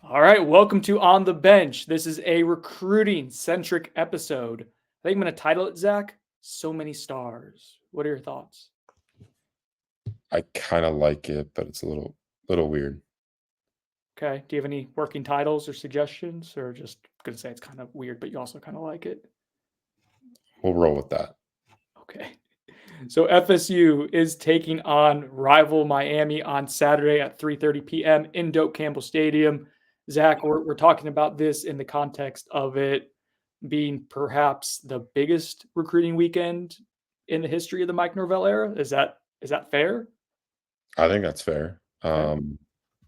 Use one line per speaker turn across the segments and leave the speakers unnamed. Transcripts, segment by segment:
All right, welcome to On the Bench. This is a recruiting-centric episode. I think I'm going to title it, Zach, So Many Stars. What are your thoughts?
I kind of like it, but it's a little weird.
Okay, do you have any working titles or suggestions? Or just going to say it's kind of weird, but you also kind of like it?
We'll roll with that.
Okay. So FSU is taking on rival Miami on Saturday at 3:30 p.m. in Doak Campbell Stadium. Zach, we're talking about this in the context of it being perhaps the biggest recruiting weekend in the history of the Mike Norvell era. Is that fair?
I think that's fair.
Okay.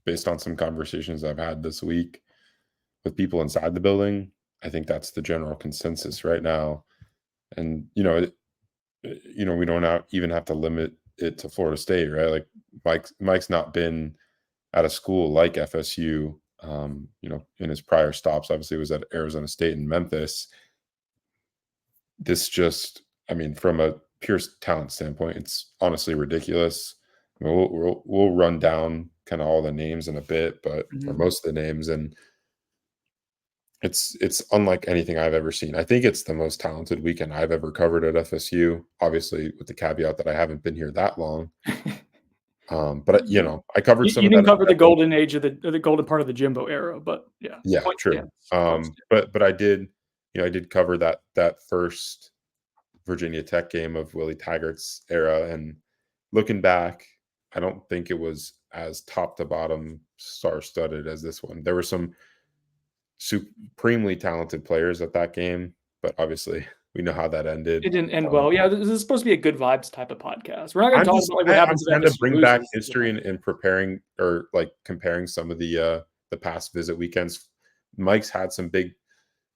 Based on some conversations I've had this week with people inside the building, I think that's the general consensus right now. And we don't even have to limit it to Florida State, right? Like Mike's not been at a school like FSU. In his prior stops, obviously, was at Arizona State and Memphis. This just, from a pure talent standpoint, it's honestly ridiculous. We'll run down kind of all the names in a bit, or most of the names, and it's unlike anything I've ever seen. I think it's the most talented weekend I've ever covered at FSU. Obviously, with the caveat that I haven't been here that long. But I covered some
You
of
didn't
that.
cover the golden age of the golden part of the Jimbo era, but yeah.
Yeah, true. But I did, I did cover that first Virginia Tech game of Willie Taggart's era, and looking back, I don't think it was as top to bottom star-studded as this one. There were some supremely talented players at that game, but obviously we know how that ended.
It didn't end well. Yeah, this is supposed to be a good vibes type of podcast. We're not going to talk about what happens.
I'm trying to bring back history and preparing or comparing some of the past visit weekends. Mike's had some big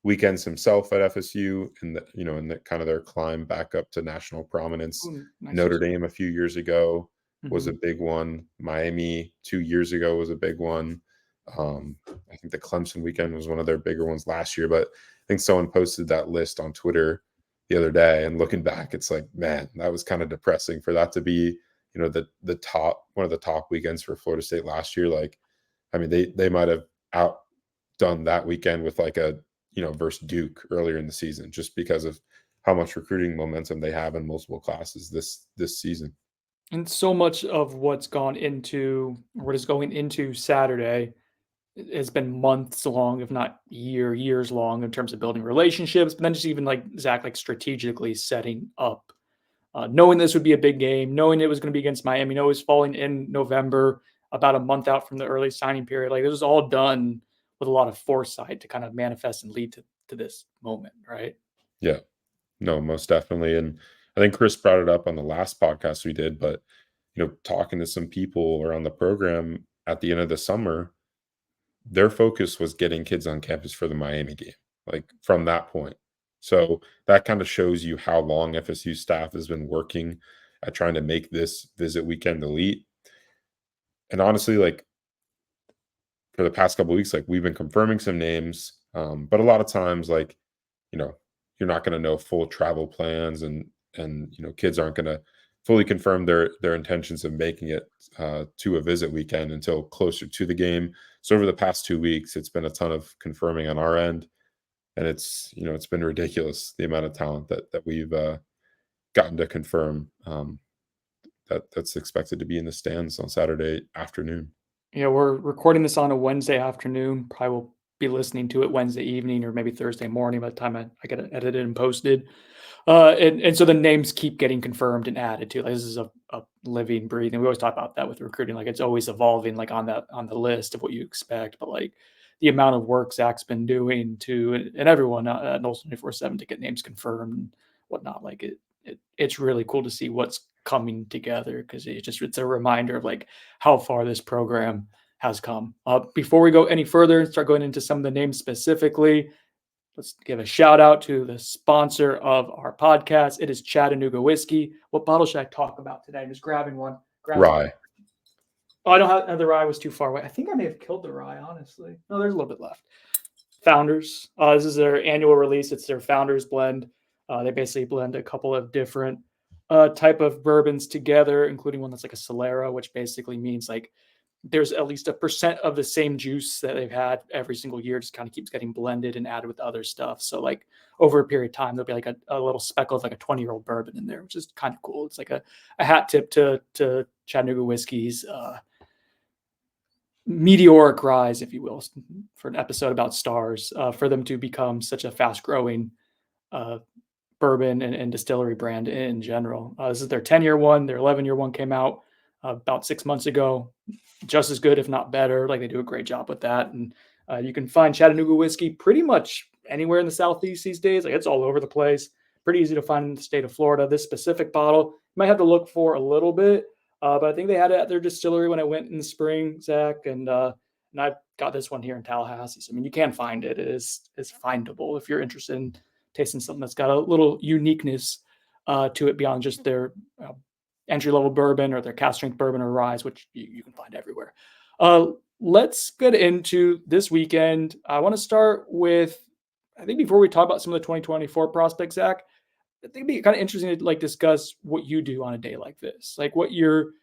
weekends himself at FSU, and in the kind of their climb back up to national prominence.
Nice.
Notre Dame a few years ago was a big one. Miami 2 years ago was a big one. I think the Clemson weekend was one of their bigger ones last year, but I think someone posted that list on Twitter the other day, and looking back, it's like, man, that was kind of depressing for that to be, the top, one of the top weekends for Florida State last year. They might have outdone that weekend with versus Duke earlier in the season, just because of how much recruiting momentum they have in multiple classes this season.
And so much of what is going into Saturday has been months long, if not years long, in terms of building relationships, but then just even like Zach, strategically setting up, knowing this would be a big game, knowing it was going to be against Miami, it was falling in November, about a month out from the early signing period. Like, this was all done with a lot of foresight to kind of manifest and lead to this moment, right?
Yeah, no, most definitely. And I think Chris brought it up on the last podcast we did, but talking to some people around the program at the end of the summer, their focus was getting kids on campus for the Miami game, like from that point. So that kind of shows you how long FSU staff has been working at trying to make this visit weekend elite. And honestly, for the past couple of weeks, we've been confirming some names, but a lot of times, you're not going to know full travel plans, and kids aren't going to fully confirm their intentions of making it to a visit weekend until closer to the game. So over the past 2 weeks, it's been a ton of confirming on our end, and it's been ridiculous the amount of talent that we've gotten to confirm that's expected to be in the stands on Saturday afternoon.
Yeah, we're recording this on a Wednesday afternoon. Probably will be listening to it Wednesday evening or maybe Thursday morning by the time I get it edited and posted. And so the names keep getting confirmed and added to. This is a living, breathing. We always talk about that with recruiting. It's always evolving, on the list of what you expect. But the amount of work Zach's been doing and everyone at Knowles 24/7 to get names confirmed and whatnot. It's really cool to see what's coming together, because it's a reminder of how far this program has come. Before we go any further and start going into some of the names specifically, let's give a shout out to the sponsor of our podcast. It is Chattanooga Whiskey. What bottle should I talk about today? I'm just grabbing one.
Rye.
Oh, I don't have the rye was too far away. I think I may have killed the rye, honestly. No, there's a little bit left. Founders. This is their annual release. It's their Founders blend. They basically blend a couple of different type of bourbons together, including one that's like a Solera, which basically means there's at least 1% of the same juice that they've had every single year, just kind of keeps getting blended and added with other stuff. So like over a period of time, there'll be like a little speckle of like a 20-year-old bourbon in there, which is kind of cool. It's like a hat tip to Chattanooga whiskey's meteoric rise, if you will, for an episode about stars, for them to become such a fast growing bourbon and distillery brand in general. This is their 10-year one. Their 11-year one came out about 6 months ago. Just as good, if not better. Like, they do a great job with that. And you can find Chattanooga whiskey pretty much anywhere in the Southeast these days. Like, it's all over the place. Pretty easy to find in the state of Florida. This specific bottle, you might have to look for a little bit, but I think they had it at their distillery when I went in the spring, Zach. And I got this one here in Tallahassee. So, I mean, you can find it. It's findable if you're interested in tasting something that's got a little uniqueness to it beyond just their entry-level bourbon or their cask strength bourbon or rye, which you can find everywhere. Let's get into this weekend. I want to start with, I think before we talk about some of the 2024 prospects, Zach, I think it'd be kind of interesting to like discuss what you do on a day like this, like what your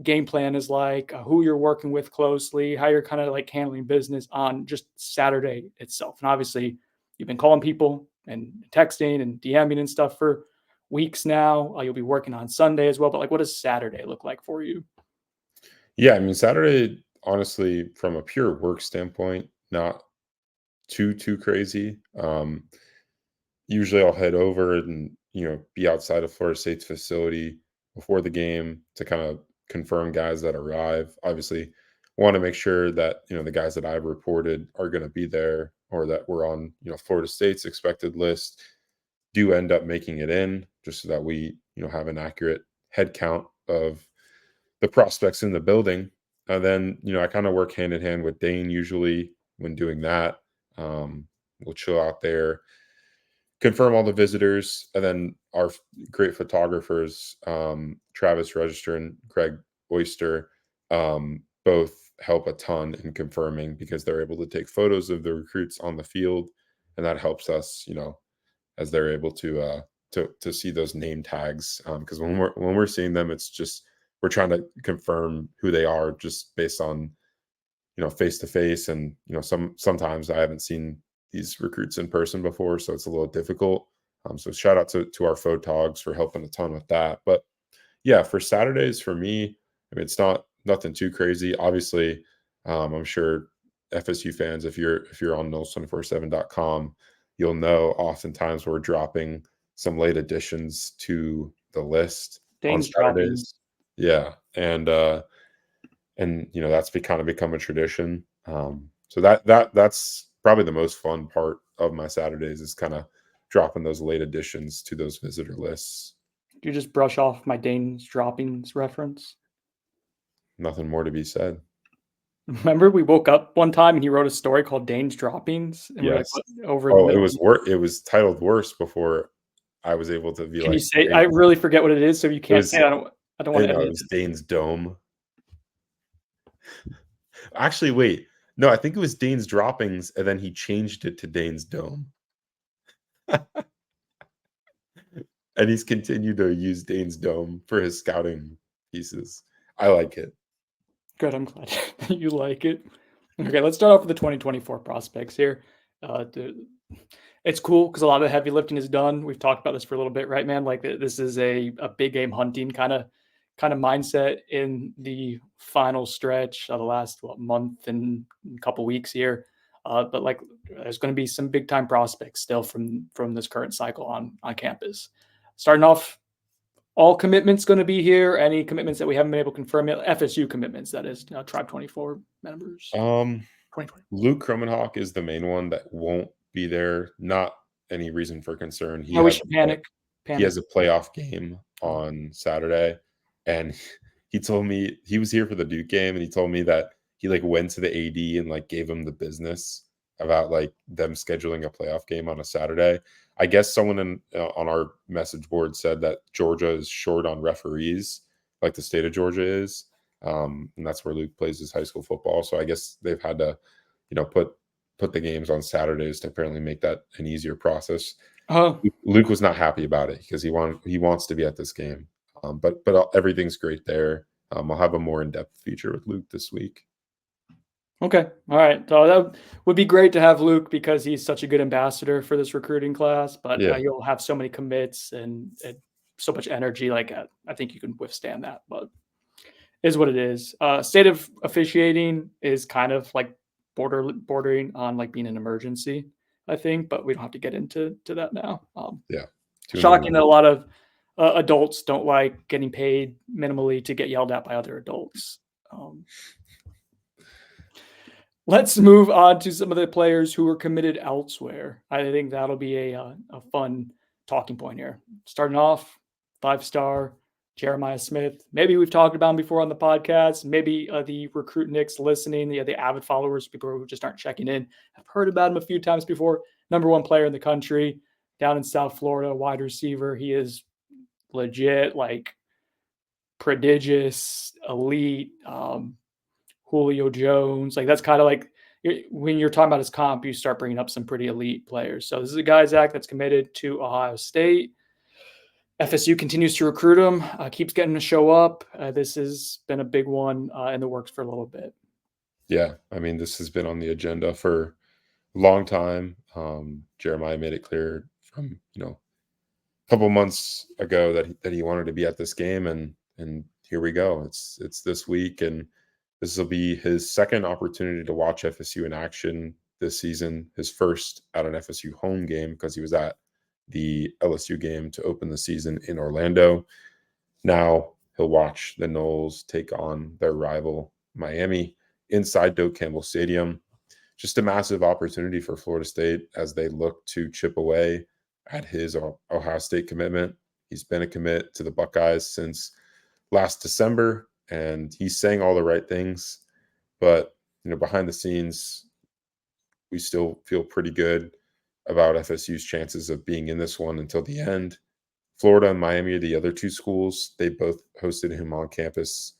game plan is like, who you're working with closely, how you're kind of like handling business on just Saturday itself. And obviously, you've been calling people and texting and DMing and stuff for weeks now. You'll be working on Sunday as well. But like, what does Saturday look like for you?
Yeah, I mean, Saturday, honestly, from a pure work standpoint, not too crazy. Usually I'll head over and, be outside of Florida State's facility before the game to kind of confirm guys that arrive. Obviously, want to make sure that, the guys that I've reported are going to be there or that we're on, Florida State's expected list do end up making it in, just so that we, have an accurate head count of the prospects in the building. And then, I kind of work hand in hand with Dane usually when doing that. We'll chill out there, confirm all the visitors, and then our great photographers, Travis Register and Greg Oyster, both help a ton in confirming because they're able to take photos of the recruits on the field, and that helps us, as they're able to see those name tags. Because when we're seeing them, it's just we're trying to confirm who they are just based on face to face, and sometimes I haven't seen these recruits in person before, so it's a little difficult. So shout out to our photogs for helping a ton with that. But yeah, for Saturdays for me, I mean, it's nothing too crazy. Obviously, I'm sure FSU fans, if you're on Noles247.com, you'll know oftentimes we're dropping some late additions to the list on
Dane's dropping.
Saturdays. Yeah, and that's kind of become a tradition. So that's probably the most fun part of my Saturdays is kind of dropping those late additions to those visitor lists.
Do you just brush off my Dane's droppings reference?
Nothing more to be said.
Remember, we woke up one time and he wrote a story called Dane's droppings, and
Yes.
we're like, over.
Oh, it was titled worse before I was able to be
Can
like.
you say? I really forget what it is, so you can't say. I don't want to edit
it was Dane's Dome. Actually, wait. No, I think it was Dane's Droppings, and then he changed it to Dane's Dome. And he's continued to use Dane's Dome for his scouting pieces. I like it.
Good. I'm glad you like it. Okay, let's start off with the 2024 prospects here. It's cool because a lot of the heavy lifting is done. We've talked about this for a little bit, right, man? Like this is a big game hunting kind of mindset in the final stretch of the last month and a couple weeks here. But like, there's going to be some big time prospects still from this current cycle on campus. Starting off, all commitments going to be here. Any commitments that we haven't been able to confirm yet? FSU commitments, that is, Tribe 24 members.
2020. Luke Kromenhoek is the main one that won't be there. Not any reason for concern.
We should panic.
He has a playoff game on Saturday, and he told me he was here for the Duke game, and he told me that he went to the AD and gave him the business about them scheduling a playoff game on a Saturday. I guess someone on our message board said that Georgia is short on referees, like the state of Georgia is, and that's where Luke plays his high school football. So I guess they've had to, put the games on Saturdays to apparently make that an easier process. Luke was not happy about it because he wants to be at this game, but everything's great there. I'll have a more in-depth feature with Luke this week.
Okay. All right. So that would be great to have Luke because he's such a good ambassador for this recruiting class. But
Yeah.
you'll have so many commits and so much energy. Like I think you can withstand that. But is what it is. State of officiating is kind of like bordering on like being an emergency, I think. But we don't have to get into that now.
Yeah.
Shocking that a lot of adults don't like getting paid minimally to get yelled at by other adults. Um, Let's move on to some of the players who were committed elsewhere. I think that'll be a fun talking point here. Starting off, 5-star Jeremiah Smith. Maybe we've talked about him before on the podcast. Maybe the recruit nicks listening, the avid followers, people who just aren't checking in, have heard about him a few times before. Number one player in the country, down in South Florida, wide receiver. He is legit, like prodigious, elite. Julio Jones. Like that's kind of like when you're talking about his comp, you start bringing up some pretty elite players. So this is a guy, Zach, that's committed to Ohio State. FSU continues to recruit him, keeps getting to show up. This has been a big one in the works for a little bit.
Yeah. I mean, this has been on the agenda for a long time. Jeremiah made it clear from, a couple months ago that he wanted to be at this game, and here we go. It's this week, and this will be his second opportunity to watch FSU in action this season. His first at an FSU home game because he was at the LSU game to open the season in Orlando. Now he'll watch the Noles take on their rival Miami inside Doak Campbell Stadium. Just a massive opportunity for Florida State as they look to chip away at his Ohio State commitment. He's been a commit to the Buckeyes since last December, and he's saying all the right things. But, behind the scenes, we still feel pretty good about FSU's chances of being in this one until the end. Florida and Miami are the other two schools. They both hosted him on campus,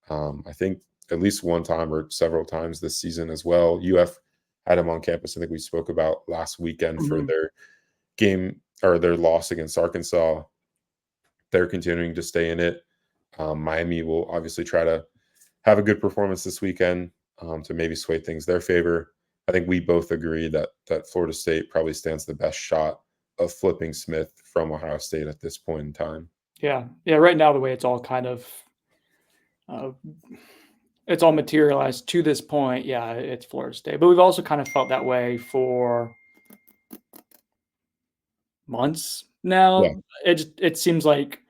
I think at least one time or several times this season as well. UF had him on campus. I think we spoke about last weekend for their game or their loss against Arkansas. They're continuing to stay in it. Miami will obviously try to have a good performance this weekend to maybe sway things their favor. I think we both agree that Florida State probably stands the best shot of flipping Smith from Ohio State at this point in time.
Yeah. Right now, the way it's all kind of it's all materialized to this point. Yeah, it's Florida State, but we've also kind of felt that way for months now.
Yeah.
It seems like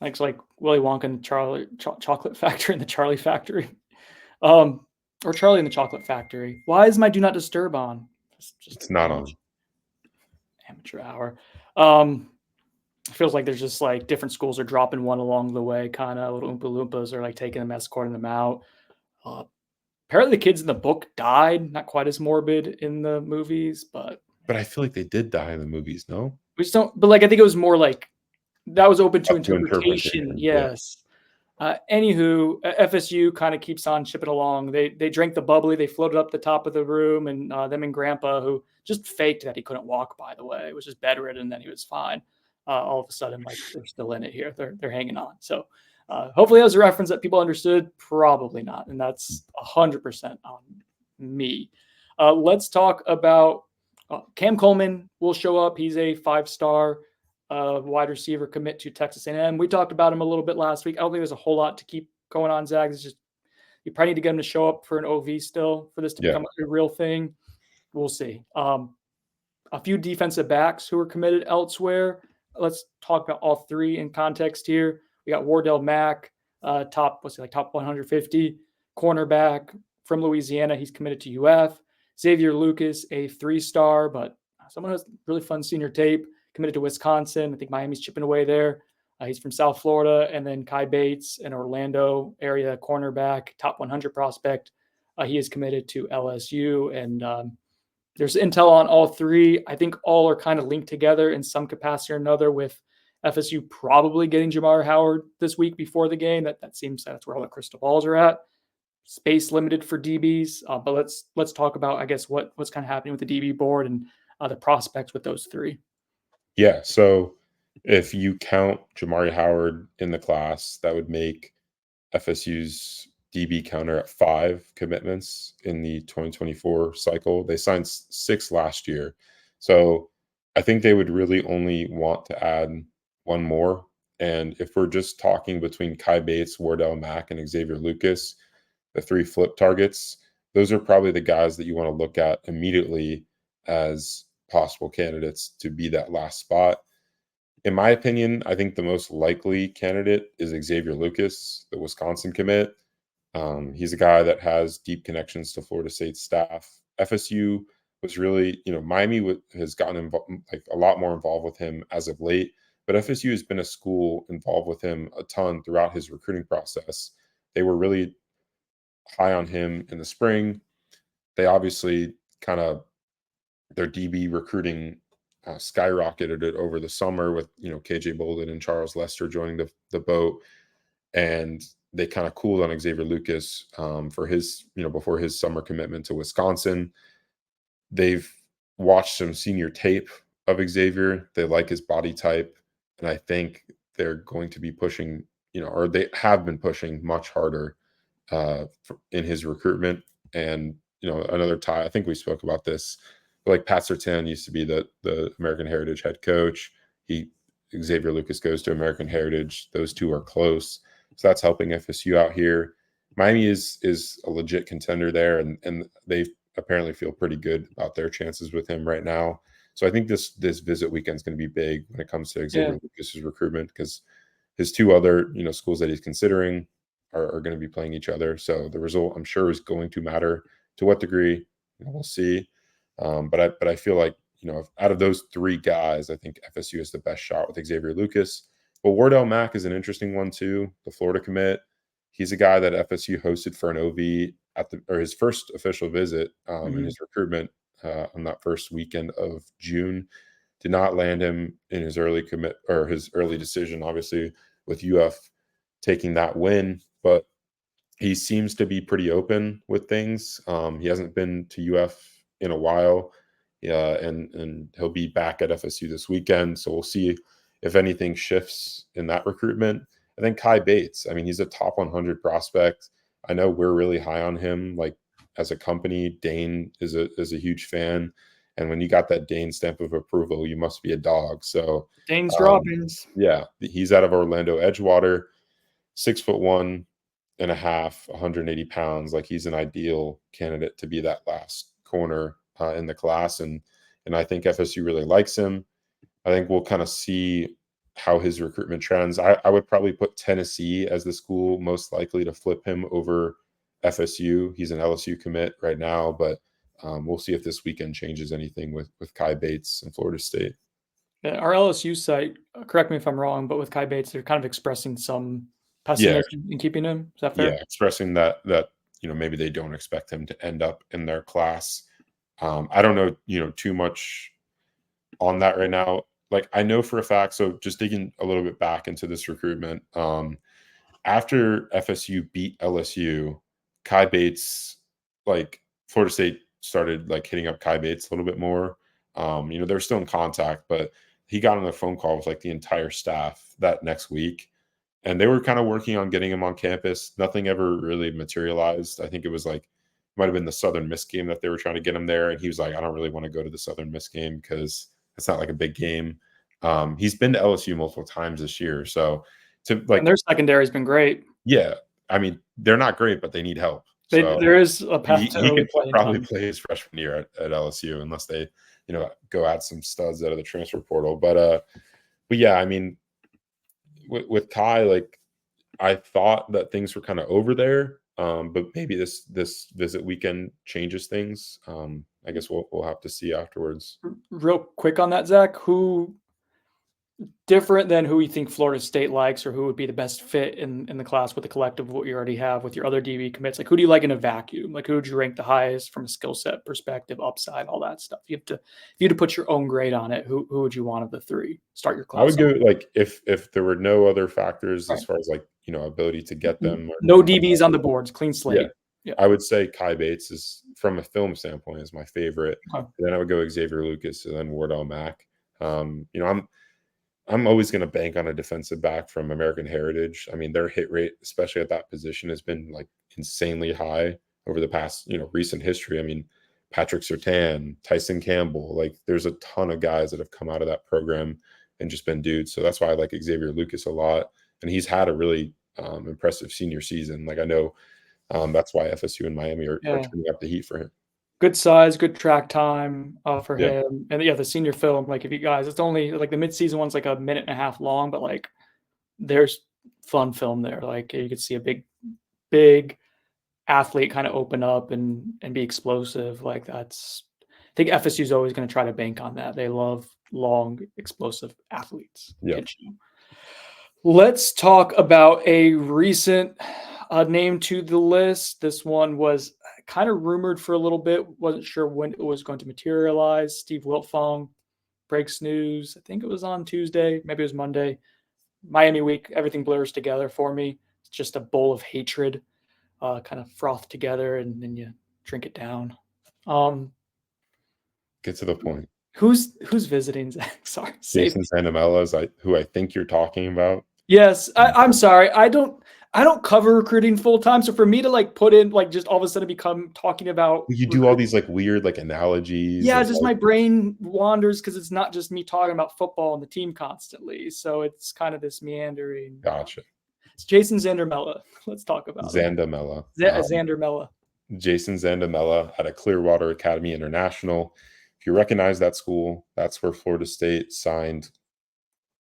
it's like Willy Wonka and the Chocolate Factory and the Charlie Factory, or Charlie and the Chocolate Factory. Why is my Do Not Disturb on? Just
It's not on.
Amateur hour. It feels like there's just like different schools are dropping one along the way, kind of little Oompa Loompas are like taking them, escorting them out. Apparently the kids in the book died. Not quite as morbid in the movies, but
I feel like they did die in the movies, no?
we just don't. But like I think it was more like that was open to
Up to
interpretation.
yeah.
Yes. Anywho, FSU kind of keeps on chipping along. They drank the bubbly. They floated up the top of the room, and them and Grandpa, who just faked that he couldn't walk, by the way, was just bedridden, and then he was fine. All of a sudden, like they're still in it here. They're hanging on. So hopefully that was a reference that people understood. Probably not, and that's 100% on me. Let's talk about Cam Coleman will show up. He's a 5-star wide receiver commit to Texas A&M. We talked about him a little bit last week. I don't think there's a whole lot to keep going on, Zach. It's just you probably need to get him to show up for an OV still for this to become a real thing. We'll see. A few defensive backs who are committed elsewhere. Let's talk about all three in context here. We got Wardell Mack, top 150 cornerback from Louisiana. He's committed to UF. Xavier Lucas, a 3-star, but someone who has really fun senior tape, committed to Wisconsin. I think Miami's chipping away there. He's from South Florida. And then Kai Bates, an Orlando area cornerback, top 100 prospect. He is committed to LSU. And there's intel on all three. I think all are kind of linked together in some capacity or another, with FSU probably getting Jamar Howard this week before the game. That seems that's where all the crystal balls are at. Space limited for DBs. But let's talk about, I guess, what's kind of happening with the DB board and the prospects with those three.
Yeah, so if you count Jamari Howard in the class, that would make FSU's DB counter at 5 commitments in the 2024 cycle. They signed 6 last year. So I think they would really only want to add one more. And if we're just talking between Kai Bates, Wardell Mack, and Xavier Lucas, the 3 flip targets, those are probably the guys that you want to look at immediately as possible candidates to be that last spot. In my opinion, I think the most likely candidate is Xavier Lucas, the Wisconsin commit. He's a guy that has deep connections to Florida State staff. FSU was really, Miami has gotten like a lot more involved with him as of late, but FSU has been a school involved with him a ton throughout his recruiting process. They were really high on him in the spring. They obviously kind of their DB recruiting skyrocketed it over the summer with KJ Bolden and Charles Lester joining the boat, and they kind of cooled on Xavier Lucas for his before his summer commitment to Wisconsin. They've watched some senior tape of Xavier. They like his body type, and I think they're going to be pushing or they have been pushing much harder in his recruitment. And another tie, I think we spoke about this, but like Pat Surtain used to be the American Heritage head coach. Xavier Lucas goes to American Heritage. Those two are close, so that's helping FSU out here. Miami is a legit contender there, and they apparently feel pretty good about their chances with him right now. So I think this visit weekend is going to be big when it comes to Xavier Lucas's recruitment, because his 2 other schools that he's considering are going to be playing each other. So the result, I'm sure, is going to matter. To what degree, we'll see. But I feel like out of those 3 guys, I think FSU is the best shot with Xavier Lucas. But Wardell Mack is an interesting one too. The Florida commit. He's a guy that FSU hosted for an OV or his first official visit in his recruitment on that first weekend of June. Did not land him in his early commit or his early decision, obviously, with UF taking that win. But he seems to be pretty open with things. He hasn't been to UF in a while. And he'll be back at FSU this weekend. So we'll see if anything shifts in that recruitment. And then Kai Bates. I mean, he's a top 100 prospect. I know we're really high on him. Like, as a company, Dane is a huge fan. And when you got that Dane stamp of approval, you must be a dog. So
Dane's droppings.
Yeah, he's out of Orlando Edgewater, 6'1.5", 180 pounds. Like, he's an ideal candidate to be that last corner in the class. And I think FSU really likes him. I think we'll kind of see how his recruitment trends. I would probably put Tennessee as the school most likely to flip him over FSU. He's an LSU commit right now, but we'll see if this weekend changes anything with Kai Bates and Florida State.
Our LSU site, correct me if I'm wrong, but with Kai Bates, they're kind of expressing some pessimism in keeping him. Is that fair?
Yeah, expressing that maybe they don't expect him to end up in their class. I don't know too much on that right now. Like, I know for a fact, so just digging a little bit back into this recruitment, after FSU beat LSU, Kai Bates, like, Florida State started like hitting up Kai Bates a little bit more. They're still in contact, but he got on a phone call with like the entire staff that next week, and they were kind of working on getting him on campus. Nothing ever really materialized. I think it was like, might have been the Southern Miss game that they were trying to get him there, and he was like, I don't really want to go to the Southern Miss game because it's not like a big game. He's been to LSU multiple times this year, so
and their secondary has been great.
Yeah, I mean, they're not great, but they need help.
So there is a path to
he
early
could probably play his freshman year at LSU unless they, go add some studs out of the transfer portal. But yeah, I mean, with Kai, like, I thought that things were kind of over there, but maybe this visit weekend changes things. I guess we'll have to see afterwards.
Real quick on that, Zach, who different than who you think Florida State likes, or who would be the best fit in the class with the collective of what you already have with your other DB commits? Like, who do you like in a vacuum? Like, who would you rank the highest from a skill set perspective, upside, all that stuff? If you had to put your own grade on it, who would you want of the 3? Start your class.
I would go, like, if there were no other factors as far as, like, ability to get them.
No DBs on the boards, clean slate.
Yeah. I would say Kai Bates is, from a film standpoint, is my favorite. Then I would go Xavier Lucas and then Wardell Mack. I'm always going to bank on a defensive back from American Heritage. I mean, their hit rate, especially at that position, has been like insanely high over the past, recent history. I mean, Patrick Surtain, Tyson Campbell, like there's a ton of guys that have come out of that program and just been dudes. So that's why I like Xavier Lucas a lot. And he's had a really impressive senior season. Like I know that's why FSU and Miami are
Yeah.
turning up the heat for him.
Good size, good track time for
Yeah.
him. And yeah, the senior film, like if you guys, it's only like the midseason one's like a minute and a half long, but like there's fun film there. Like you could see a big athlete kind of open up and be explosive. Like that's, I think FSU is always going to try to bank on that. They love long, explosive athletes.
Yeah.
Let's talk about a recent name to the list. This one was kind of rumored for a little bit. Wasn't sure when it was going to materialize. Steve Wiltfong breaks news. I think it was on Tuesday. Maybe it was Monday. Miami week. Everything blurs together for me. It's just a bowl of hatred, kind of froth together, and then you drink it down.
Get to the point.
Who's visiting Zach? Sorry,
Jason Zandamela is who I think you're talking about.
Yes, I'm sorry. I don't cover recruiting full time. So for me to like put in like just all of a sudden become talking about
You do all these like weird like analogies.
Yeah, just
like,
my brain wanders because it's not just me talking about football and the team constantly. So it's kind of this meandering.
Gotcha.
It's Jason Zandamela. Let's talk about
Zandamela.
Zandamela.
Jason Zandamela at a Clearwater Academy International. If you recognize that school, that's where Florida State signed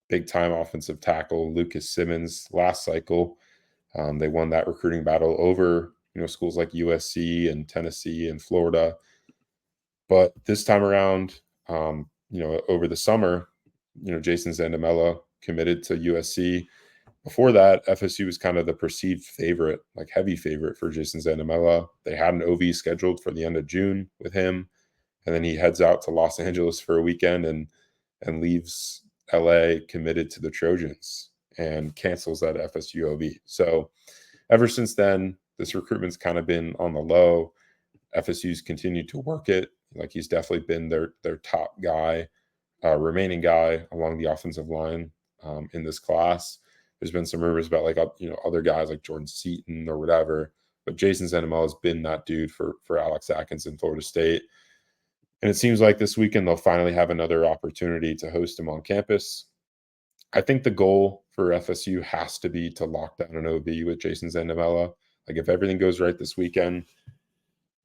big-time offensive tackle Lucas Simmons last cycle. They won that recruiting battle over schools like USC and Tennessee and Florida. But this time around, over the summer, Jason Zandamela committed to USC. Before that, FSU was kind of the perceived favorite, like heavy favorite for Jason Zandamela. They had an OV scheduled for the end of June with him, and then he heads out to Los Angeles for a weekend and leaves LA committed to the Trojans and cancels that FSU OV. So ever since then, this recruitment's kind of been on the low. FSU's continued to work it. Like he's definitely been their top guy, remaining guy along the offensive line in this class. There's been some rumors about like other guys like Jordan Seaton or whatever, but Jason Zandamela has been that dude for Alex Atkins in Florida State. And it seems like this weekend they'll finally have another opportunity to host him on campus. I think the goal for FSU has to be to lock down an OB with Jason Zandamela. Like if everything goes right this weekend,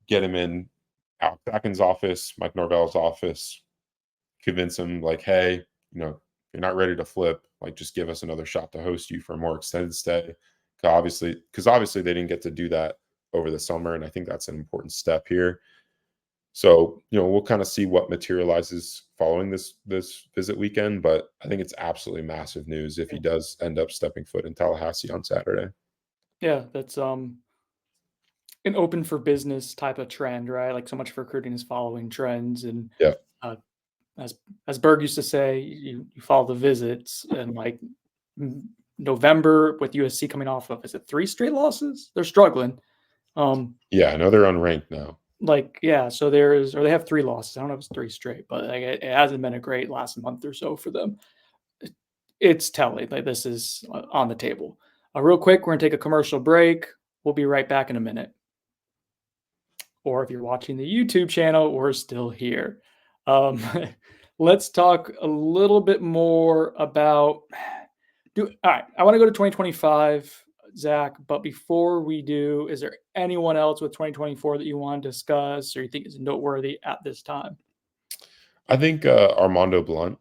get him in Alex Atkins' office, Mike Norvell's office, convince him like, hey, you're not ready to flip. Like just give us another shot to host you for a more extended stay. Because obviously they didn't get to do that over the summer. And I think that's an important step here. So, we'll kind of see what materializes following this visit weekend, but I think it's absolutely massive news if he does end up stepping foot in Tallahassee on Saturday.
Yeah, that's an open for business type of trend, right? Like so much of recruiting is following trends, and
Yeah.
As Berg used to say, you follow the visits, and like November with USC coming off of, is it 3 straight losses? They're struggling.
Yeah, I know they're unranked now.
So they have 3 losses. I don't know if it's 3 straight, but like it hasn't been a great last month or so for them. It's telling. Like this is on the table. Real quick, we're gonna take a commercial break. We'll be right back in a minute. Or if you're watching the YouTube channel, we're still here. Let's talk a little bit more about. All right, I want to go to 2025. Zach, but before we do, is there anyone else with 2024 that you want to discuss or you think is noteworthy at this time?
I think Armando Blunt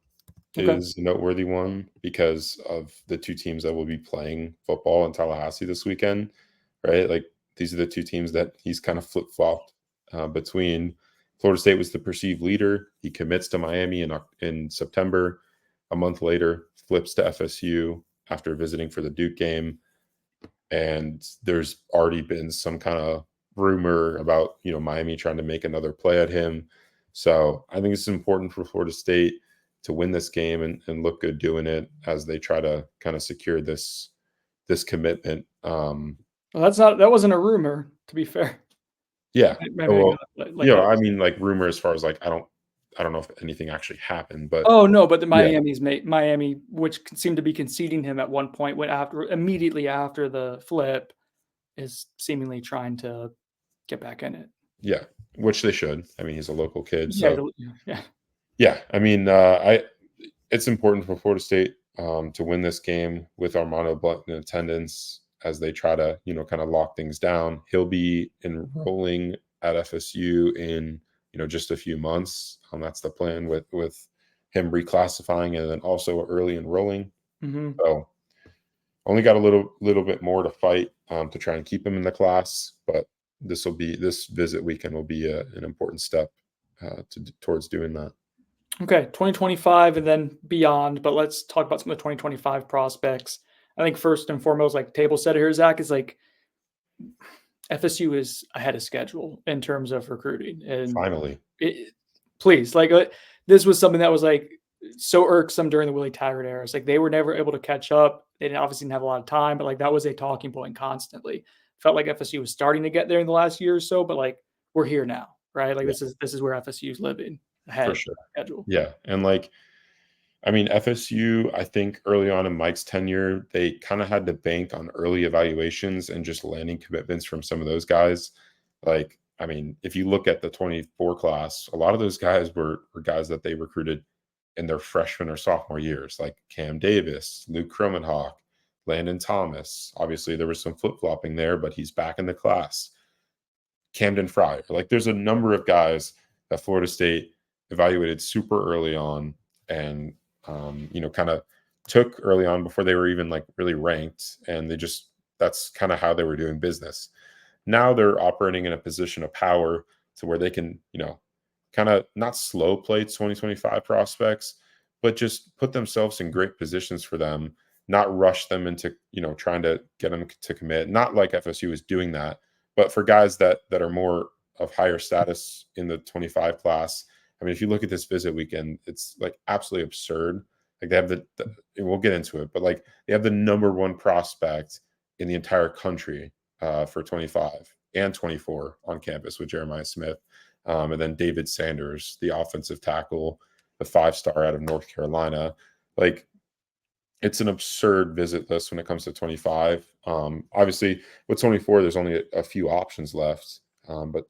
Okay.
is a noteworthy one because of the 2 teams that will be playing football in Tallahassee this weekend, right? Like these are the 2 teams that he's kind of flip-flopped between. Florida State was the perceived leader. He commits to Miami in September. A month later, flips to FSU after visiting for the Duke game. And there's already been some kind of rumor about, Miami trying to make another play at him. So I think it's important for Florida State to win this game and look good doing it as they try to kind of secure this commitment.
Well, that wasn't a rumor, to be fair.
Yeah.
Maybe
I mean, like rumor as far as like, I don't I don't know if anything actually happened, but
Oh no, but the
yeah,
Miami, which seemed to be conceding him at one point, went after immediately after the flip, is seemingly trying to get back in it.
yeah, which they should. I mean, he's a local kid,
Yeah,
so
yeah.
yeah. I mean, I it's important for Florida State to win this game with Armando Blunt in attendance as they try to, kind of lock things down. He'll be enrolling at FSU in, just a few months. That's the plan with him reclassifying and then also early enrolling.
Mhm.
So only got a little bit more to fight to try and keep him in the class, but this visit weekend will be an important step towards doing that.
Okay, 2025 and then beyond, but let's talk about some of the 2025 prospects. I think first and foremost, like table setter here, Zach, is like FSU is ahead of schedule in terms of recruiting, and
Finally,
it, please, like this was something that was like so irksome during the Willie Taggart era. It's like they were never able to catch up. They didn't have a lot of time, but like that was a talking point constantly. Felt like FSU was starting to get there in the last year or so, but like we're here now, right? Like
yeah,
this is where FSU is living
for
ahead of
sure.
schedule.
Yeah, and like I mean, FSU, I think early on in Mike's tenure, they kind of had to bank on early evaluations and just landing commitments from some of those guys. Like, I mean, if you look at the 24 class, a lot of those guys were guys that they recruited in their freshman or sophomore years, like Cam Davis, Luke Kromenhoek, Landon Thomas. Obviously, there was some flip flopping there, but he's back in the class. Camden Fryer. Like, there's a number of guys that Florida State evaluated super early on and kind of took early on before they were even like really ranked, and that's kind of how they were doing business. Now they're operating in a position of power to where they can, kind of not slow play 2025 prospects, but just put themselves in great positions for them, not rush them into, trying to get them to commit. Not like FSU is doing that, but for guys that are more of higher status in the 25 class. I mean, if you look at this visit weekend, it's like absolutely absurd. Like they have and we'll get into it, but like they have the number one prospect in the entire country for 25 and 24 on campus with Jeremiah Smith. And then David Sanders, the offensive tackle, the 5-star out of North Carolina. Like it's an absurd visit list when it comes to 25. Obviously, with 24, there's only a few options left. But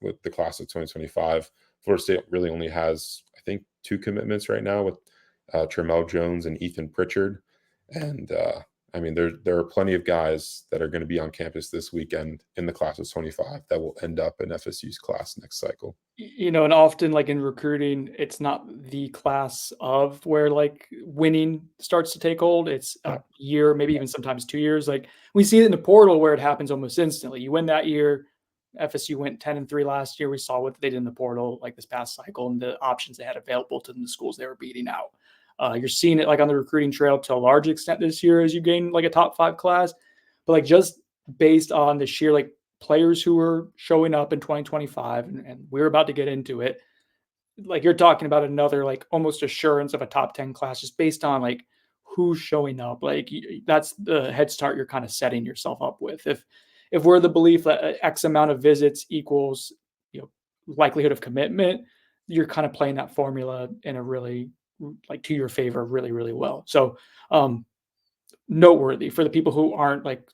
with the class of 2025, Florida State really only has, I think, 2 commitments right now with Tremel Jones and Ethan Pritchard. And I mean, there are plenty of guys that are going to be on campus this weekend in the class of 25 that will end up in FSU's class next cycle.
And often like in recruiting, it's not the class of where like winning starts to take hold. It's a
No,
year, maybe even sometimes 2 years. Like we see it in the portal where it happens almost instantly. You win that year. FSU went 10-3 last year. We saw what they did in the portal like this past cycle and the options they had available to them, the schools they were beating out. You're seeing it like on the recruiting trail to a large extent this year as you gain like a top 5 class, but like just based on the sheer like players who are showing up in 2025, and we're about to get into it. Like you're talking about another like almost assurance of a top 10 class just based on like who's showing up. Like that's the head start you're kind of setting yourself up with. If we're the belief that X amount of visits equals, likelihood of commitment, you're kind of playing that formula in a really like to your favor really, really well. So noteworthy for the people who aren't like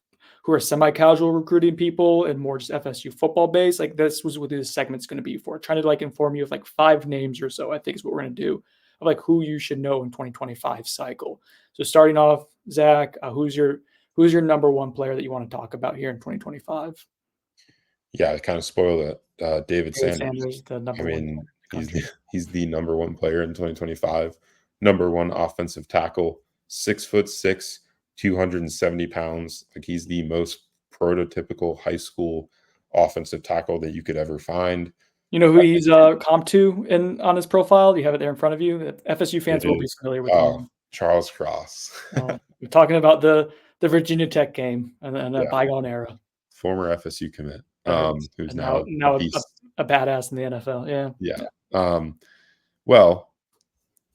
who are semi-casual recruiting people and more just FSU football based. Like this was what this segment's going to be for. Trying to like inform you of like 5 names or so, I think is what we're going to do of like who you should know in 2025 cycle. So starting off, Zach, who's your number one player that you want to talk about here in 2025?
yeah, I kind of spoiled it. David
David
Sanders.
Sanders, the
I
number one player
mean,
in the country.
he's the number one player in 2025. Number one offensive tackle, 6'6", 270 pounds. Like he's the most prototypical high school offensive tackle that you could ever find.
You know who he's comp to in on his profile? Do you have it there in front of you? FSU
It
fans will be
is
familiar with the name.
Charles Cross.
We're talking about the Virginia Tech game and a
Yeah,
bygone era.
former FSU commit,
Right.
who's
And now
now a
now
beast.
a badass in the NFL. Yeah.
Yeah.
Yeah.
Well,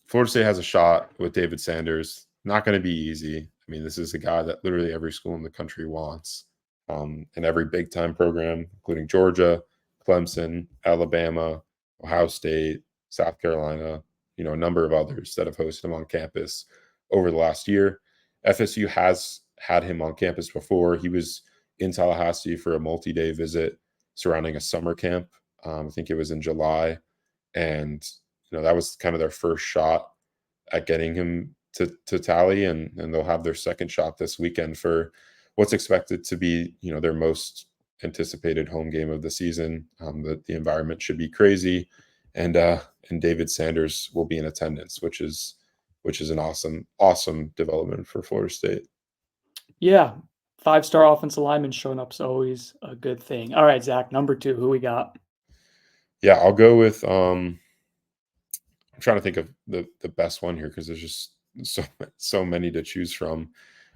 Florida State has a shot with David Sanders. Not going to be easy. I mean, this is a guy that literally every school in the country wants, and every big time program, including Georgia, Clemson, Alabama, Ohio State. South Carolina, a number of others that have hosted him on campus over the last year. FSU has had him on campus before. He was in Tallahassee for a multi-day visit surrounding a summer camp. I think it was in July, and that was kind of their first shot at getting him to Tally, and they'll have their second shot this weekend for what's expected to be their most anticipated home game of the season. The environment should be crazy, and David Sanders will be in attendance, which is an awesome development for Florida State.
Yeah, 5-star offensive lineman showing up is always a good thing. All right, Zach, number 2, who we got?
Yeah, I'll go with I'm trying to think of the best one here because there's just so many to choose from.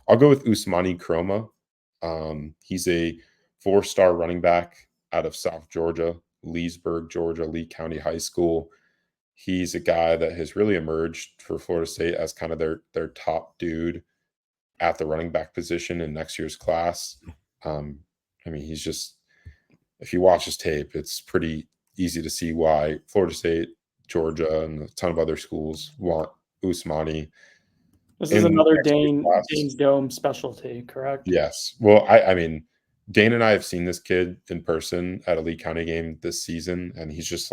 I'll go with Usmani Kroma. He's a 4-star running back out of South Georgia, Leesburg, Georgia, Lee County High School. He's a guy that has really emerged for Florida State as kind of their top dude at the running back position in next year's class. He's just, if you watch his tape, it's pretty easy to see why Florida State, Georgia, and a ton of other schools want Usmani.
This is another Dane's Dome specialty, correct?
Yes. Well, Dane and I have seen this kid in person at a Lee County game this season, and he's just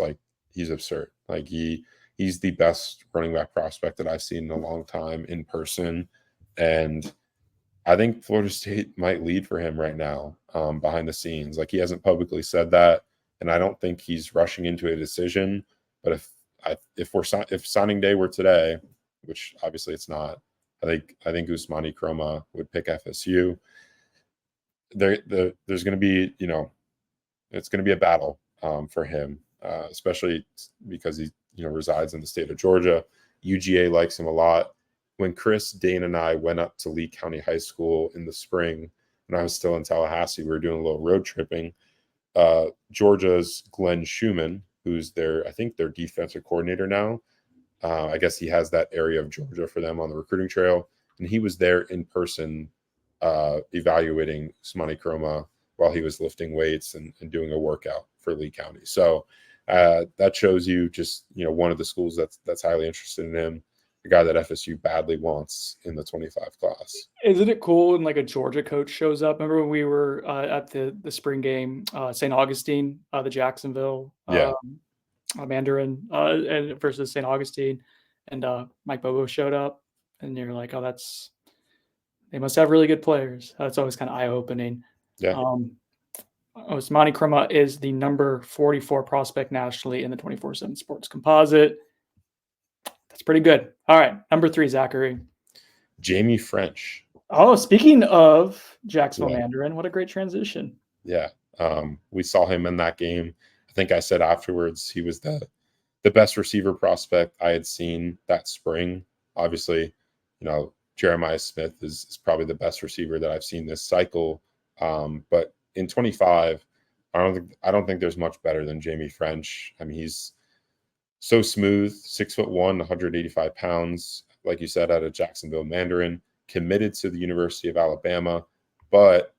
he's absurd. He's the best running back prospect that I've seen in a long time in person. And I think Florida State might lead for him right now, behind the scenes. He hasn't publicly said that, and I don't think he's rushing into a decision. But if signing day were today, which obviously it's not, I think Usmani Kroma would pick FSU. There's going to be, it's going to be a battle for him, especially because he resides in the state of Georgia. UGA likes him a lot. When Chris, Dane, and I went up to Lee County High School in the spring, when I was still in Tallahassee, we were doing a little road tripping. Georgia's Glenn Schumann, who's their defensive coordinator now. I guess he has that area of Georgia for them on the recruiting trail. And he was there in person evaluating Usmani Kroma while he was lifting weights and doing a workout for Lee County. So that shows you just, one of the schools that's highly interested in him, the guy that FSU badly wants in the 25 class.
Isn't it cool when a Georgia coach shows up? Remember when we were at the spring game, St. Augustine, the Jacksonville Mandarin and versus St. Augustine, and Mike Bobo showed up, and you're like, oh, they must have really good players. That's always kind of eye-opening.
Yeah.
Usmani Kroma is the number 44 prospect nationally in the 24/7 Sports Composite. That's pretty good. All right, number 3, Zachary.
Jamie French.
Oh, speaking of Jacksonville Mandarin, what a great transition.
Yeah. We saw him in that game. I think I said afterwards he was the best receiver prospect I had seen that spring. Obviously, Jeremiah Smith is probably the best receiver that I've seen this cycle. But in 25, I don't think there's much better than Jamie French. He's so smooth, 6'1", 185 pounds, like you said, out of Jacksonville Mandarin, committed to the University of Alabama, but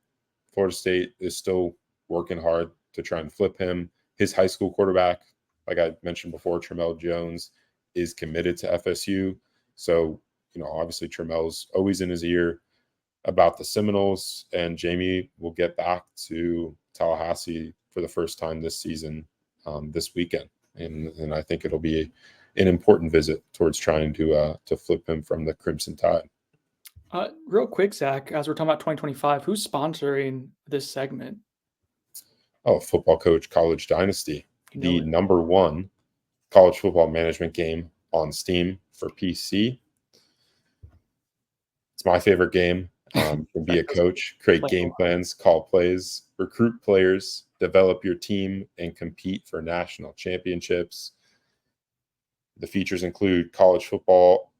Florida State is still working hard to try and flip him. His high school quarterback, like I mentioned before, Tramel Jones, is committed to FSU. So, obviously Tramel's always in his ear about the Seminoles, and Jamie will get back to Tallahassee for the first time this season, this weekend. And I think it'll be an important visit towards trying to flip him from the Crimson Tide.
Real quick, Zach, as we're talking about 2025, who's sponsoring this segment?
Oh, Football Coach College Dynasty, the number 1 college football management game on Steam for PC. It's my favorite game. Can be a coach, create game plans, call plays, recruit players, develop your team, and compete for national championships. The features include college football,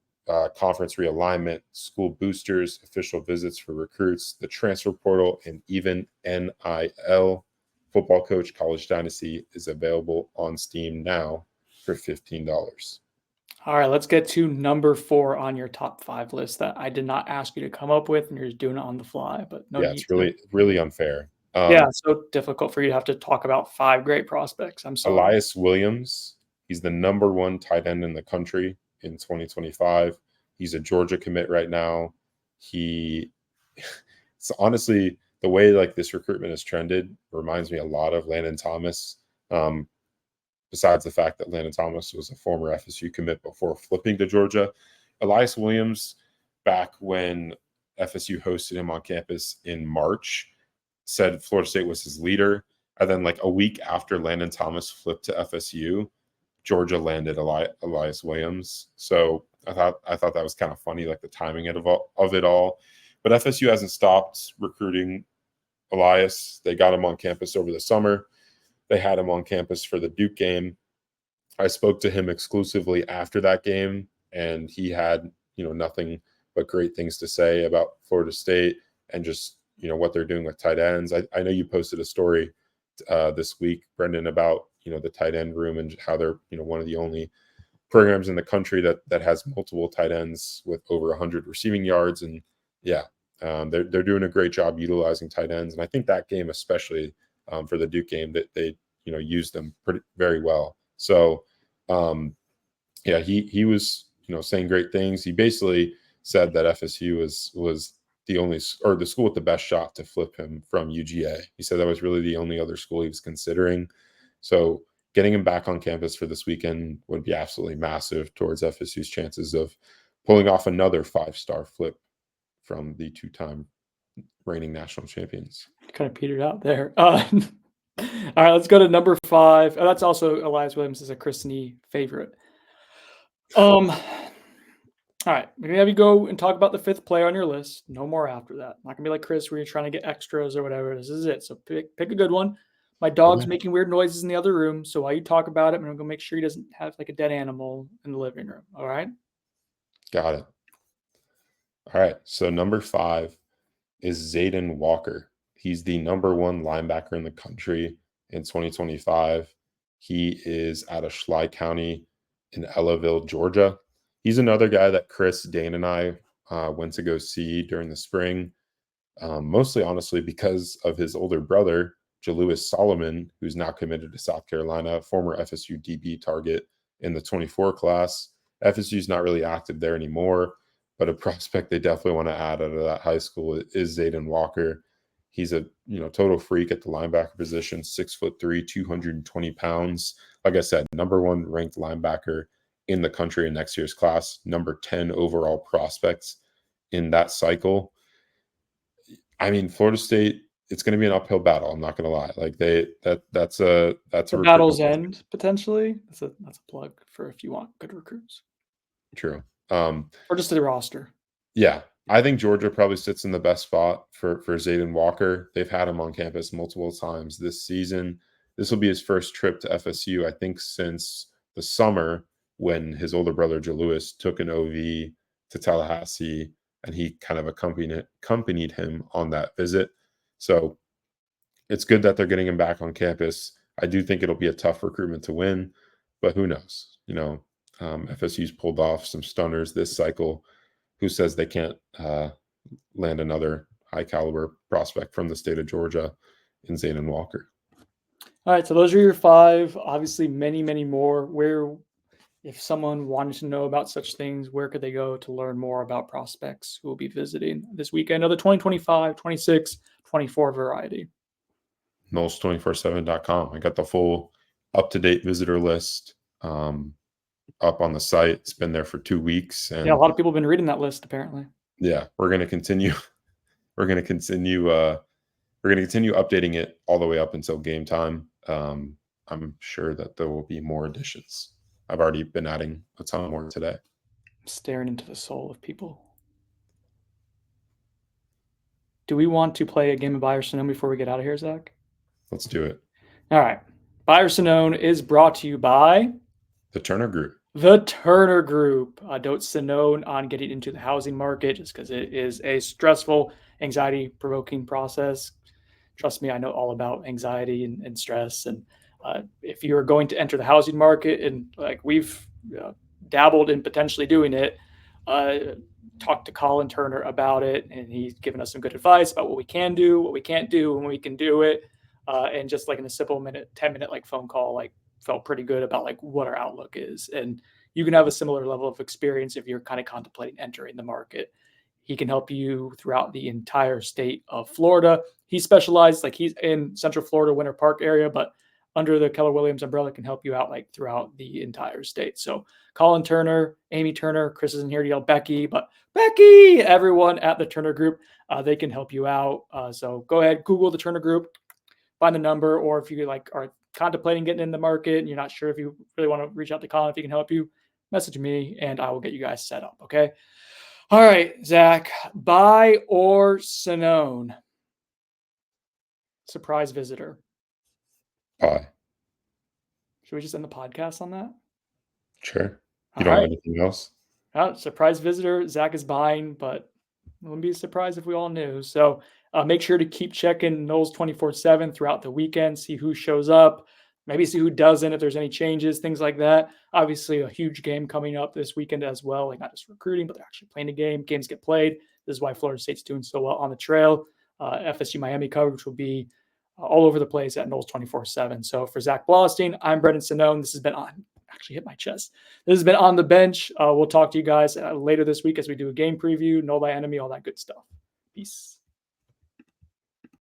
conference realignment, school boosters, official visits for recruits, the transfer portal, and even NIL. Football Coach College Dynasty is available on Steam now for $15.
All right, let's get to number 4 on your top 5 list that I did not ask you to come up with, and you're just doing it on the fly. But no,
it's really unfair.
So difficult for you to have to talk about 5 great prospects. I'm sorry.
Elias Williams, He's the number 1 tight end in the country in 2025. He's a Georgia commit right now. It's honestly, the way like this recruitment has trended reminds me a lot of Landon Thomas. Besides the fact that Landon Thomas was a former FSU commit before flipping to Georgia, Elias Williams, back when FSU hosted him on campus in March, said Florida State was his leader. And then like a week after Landon Thomas flipped to FSU, Georgia landed Elias Williams. So I thought that was kind of funny, like the timing of it all. But FSU hasn't stopped recruiting Elias. They got him on campus over the summer. They had him on campus for the Duke game. I spoke to him exclusively after that game, and he had, nothing but great things to say about Florida State and just, what they're doing with tight ends. I know you posted a story this week, Brendan, about, the tight end room and how they're, one of the only programs in the country that has multiple tight ends with over 100 receiving yards. And yeah, they're doing a great job utilizing tight ends. And I think that game, especially for the Duke game, that they, used them very well. So yeah, he was, saying great things. He basically said that FSU was the only, or the school with the best shot to flip him from UGA. He said that was really the only other school he was considering. So getting him back on campus for this weekend would be absolutely massive towards FSU's chances of pulling off another 5-star flip from the 2-time reigning national champions.
Kind of petered out there. All right, let's go to number 5. Oh, that's also Elias Williams is a Chris Nee favorite. All right, we're gonna have you go and talk about the 5th player on your list. No more after that. Not gonna be like Chris, where you're trying to get extras or whatever. This is it. So pick a good one. My dog's making weird noises in the other room, so while you talk about it, I'm gonna make sure he doesn't have like a dead animal in the living room. All right.
Got it. All right. So number 5 is Zayden Walker. He's the number 1 linebacker in the country in 2025. He is out of Schley County in Ellaville, Georgia. He's another guy that Chris, Dane, and I went to go see during the spring, mostly honestly because of his older brother, Jalewis Solomon, who's now committed to South Carolina, former FSU DB target in the 24 class. FSU's not really active there anymore, but a prospect they definitely want to add out of that high school is Zayden Walker. He's a total freak at the linebacker position, 6'3", 220 pounds. Like I said, number 1 ranked linebacker in the country in next year's class, number 10 overall prospects in that cycle. I mean, Florida State, it's going to be an uphill battle. I'm not going to lie. Like that's a
battle's end potentially. That's a plug for if you want good recruits.
True.
Or just to the roster.
Yeah, I think Georgia probably sits in the best spot for Zayden Walker. They've had him on campus multiple times this season. This will be his first trip to FSU, I think, since the summer when his older brother Jalewis took an OV to Tallahassee, and he kind of accompanied him on that visit. So it's good that they're getting him back on campus. I do think it'll be a tough recruitment to win, but who knows? FSU's pulled off some stunners this cycle. Who says they can't land another high caliber prospect from the state of Georgia in Zayden Walker?
All right, so those are your 5. Obviously, many, many more. Where, if someone wanted to know about such things, where could they go to learn more about prospects who will be visiting this weekend of the 2025, 26, 24 variety?
Noles247.com. I got the full up-to-date visitor list up on the site. It's been there for 2 weeks. And
yeah, a lot of people have been reading that list, apparently.
Yeah, we're going to continue. We're going to continue updating it all the way up until game time. I'm sure that there will be more additions. I've already been adding a ton more today.
I'm staring into the soul of people. Do we want to play a game of Buy or Sonnone before we get out of here, Zach?
Let's do it.
All right. Buy or Sonnone is brought to you by
the Turner Group.
The Turner Group. Don't Sonnone on getting into the housing market just because it is a stressful, anxiety-provoking process. Trust me, I know all about anxiety and stress. And if you're going to enter the housing market, and like we've dabbled in potentially doing it, talked to Colin Turner about it, and he's given us some good advice about what we can do, what we can't do, when we can do it. And just like in a simple 10-minute like phone call, like felt pretty good about like what our outlook is. And you can have a similar level of experience if you're kind of contemplating entering the market. He can help you throughout the entire state of Florida. He specialized, like he's in Central Florida, Winter Park area, but under the Keller Williams umbrella can help you out like throughout the entire state. So Colin Turner, Amy Turner, Chris isn't here to yell Becky, but Becky, everyone at the Turner Group, they can help you out. So go ahead, Google the Turner Group, find the number, or if you like are contemplating getting in the market and you're not sure if you really want to reach out to Colin, if he can help you, message me and I will get you guys set up. Okay. All right, Zach, buy or Sonnone? Surprise visitor.
Buy.
Should we just end the podcast on that?
Sure.
All
You don't have
right.
anything else?
Surprise visitor. Zach is buying, but it wouldn't be a surprise if we all knew. So make sure to keep checking Noles 24/7 throughout the weekend, see who shows up, maybe see who doesn't, if there's any changes, things like that. Obviously, a huge game coming up this weekend as well, like not just recruiting, but they're actually playing a game. Games get played. This is why Florida State's doing so well on the trail. FSU Miami coverage will be all over the place at Noles 24/7. So for Zach Blostein, I'm Brendan Sonnone. This has been on. Actually hit my chest. This has been On the Bench. We'll talk to you guys later this week as we do a game preview, Null by Enemy, all that good stuff. Peace.